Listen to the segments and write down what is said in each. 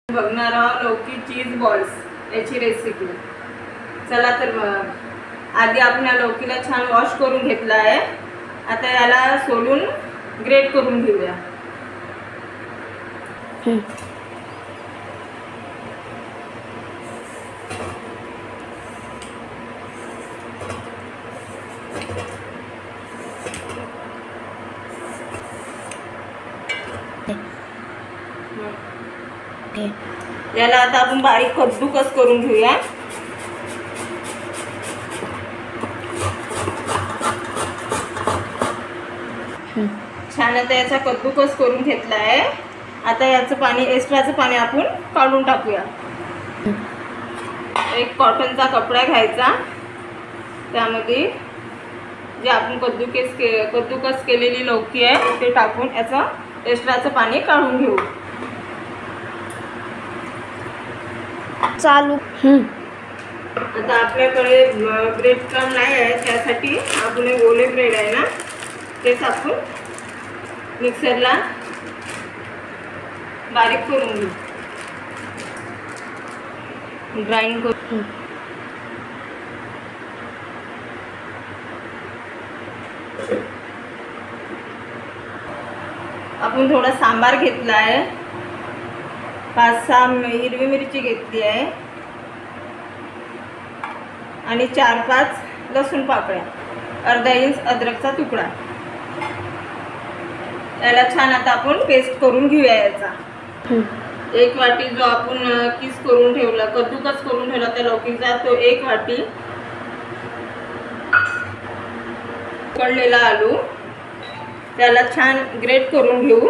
बघणार आहोत लौकी चीज बॉल्स याची रेसिपी। चला तर मग आधी आपण या लौकीला छान वॉश करून घेतला आहे। आता याला सोलून ग्रेट करून घेऊया। याला आता आपण बारीक कद्दूकस करून घेऊया। छान आता याचा कद्दूकस करून घेतला आहे। आता याचं पाणी एक्स्ट्राचं पाणी आपण काढून टाकूया। एक कॉटनचा कपडा घ्यायचा, त्यामध्ये जे आपण कद्दूकस केलेली लौकी आहे ते टाकून याचं एक्स्ट्राचं पाणी काढून घेऊ। चालू आता आपल्याकडे ब्रेड क्रम नाही आहे, त्यासाठी आपण ओले ब्रेड आहे ना तेच आपण मिक्सरला बारीक करून घेऊ, ग्राइंड करू। आपण थोडा सांबार घेतला आहे, 5-6 हिरवी मिरची घेतली आहे आणि 4-5 लसूण पाकळ्या, अर्धा इंच अद्रकचा तुकडा। याला छान आता आपण पेस्ट करून घेऊया। याचा 1 वाटी जो आपण किस करून ठेवला, कद्दूकस करून ठेवला त्या लौकीचा, तो 1 वाटी उकडलेला आलू, त्याला छान ग्रेट करून घेऊ।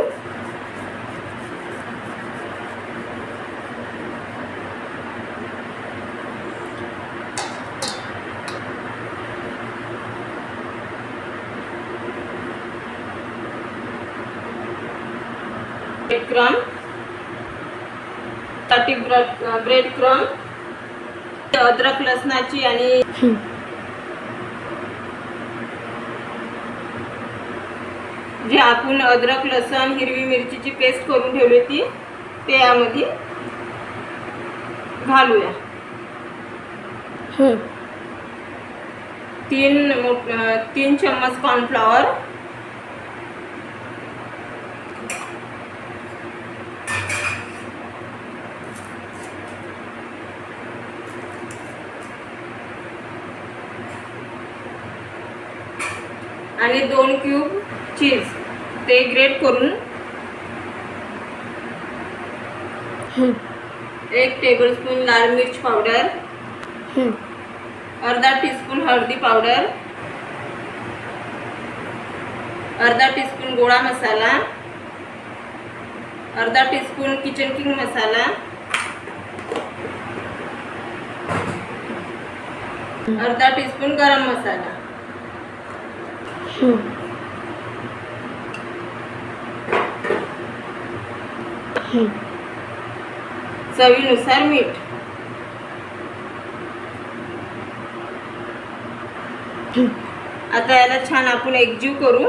ब्रेड क्रम, अद्रक लसणाची आणि जे आपण अद्रक लसण हिरवी मिरचीची पेस्ट करून ठेवली होती ते यामध्ये घालूया। 3 चम्मच कॉर्नफ्लॉवर, आणि 2 क्यूब चीज ते ग्रेट करून, 1 टेबलस्पून लाल मिर्च पावडर, अर्धा टीस्पून हळदी पावडर, अर्धा टीस्पून गोडा मसाला, अर्धा टीस्पून किचन किंग मसाला, अर्धा टीस्पून गरम मसाला, चवीनुसार मीठ। आता याला छान आपण एकजीव करू।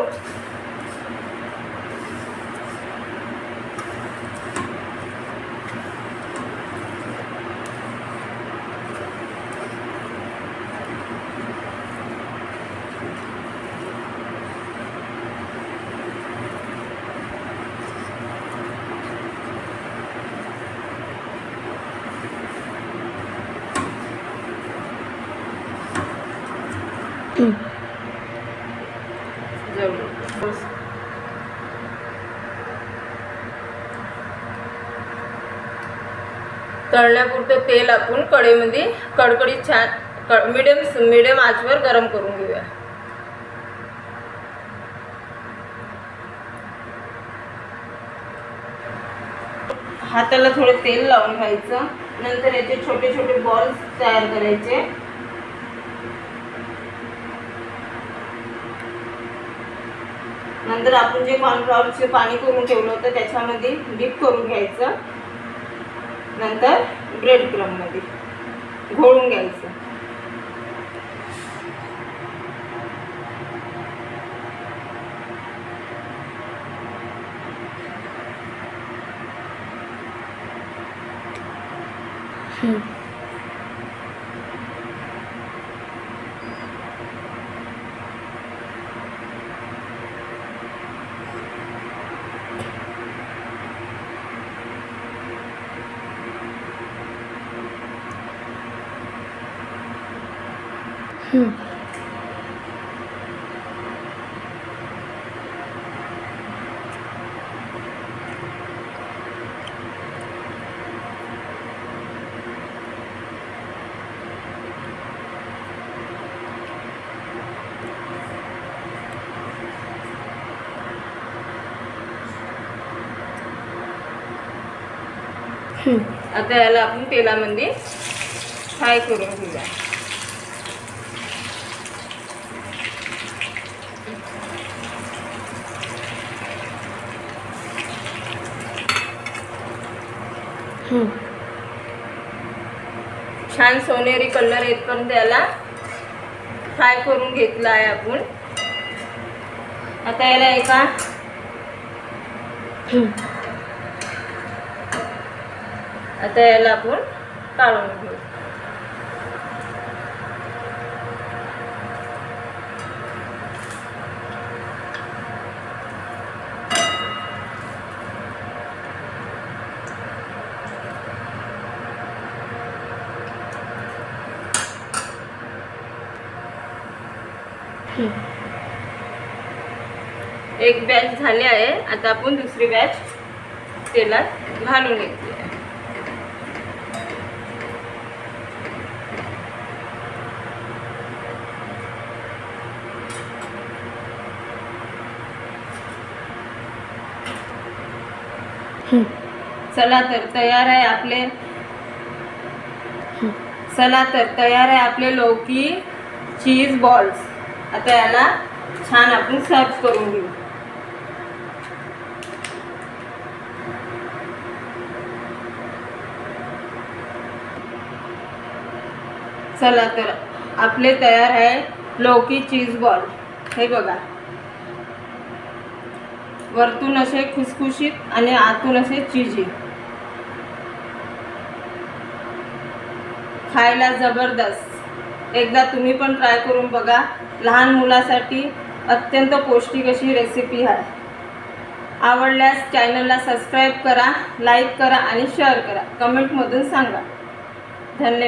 तळण्यापुरतं तेल आपण कढईमध्ये कडकडीत छान मीडियम आचवर गरम करून घेऊया। हाताला थोडं तेल लावून घ्यायचं, नंतर याचे छोटे छोटे बॉल्स तयार करायचे। नंतर आपण जे कॉर्नफ्लॉवरचे पाणी करून ठेवलं होतं त्याच्यामध्ये डिप करून घ्यायचं, नंतर ब्रेड क्रम मध्ये घोळून घ्यायचं। आता याला आपण तेलामध्ये फ्राय करून घेऊया. छान सोनेरी कलर येतपर्यंत याला फ्राय करून घेतला आहे आपण. आता याला एका आता याला आपण काढून घेऊ. एक बॅच झाली आहे. आता आपण दुसरी बॅच तेलात घालून घेतली आहे. चला तर तयार आहे आपले लौकी चीज बॉल्स. आता याला छान आपण सर्व करून घेऊ. चला तर आपले तयार आहे लौकी चीज बॉल. हे बघा, वरतून असे खुसखुशीत आणि आतून असे चीजी, खायला जबरदस्त. एकदा तुम्ही पण ट्राय करून बघा. लहान मुलासाठी अत्यंत पौष्टिक अशी रेसिपी आहे. आवडल्यास चॅनलला सबस्क्राईब करा, लाईक करा आणि शेअर करा. कमेंटमधून सांगा. धन्यवाद.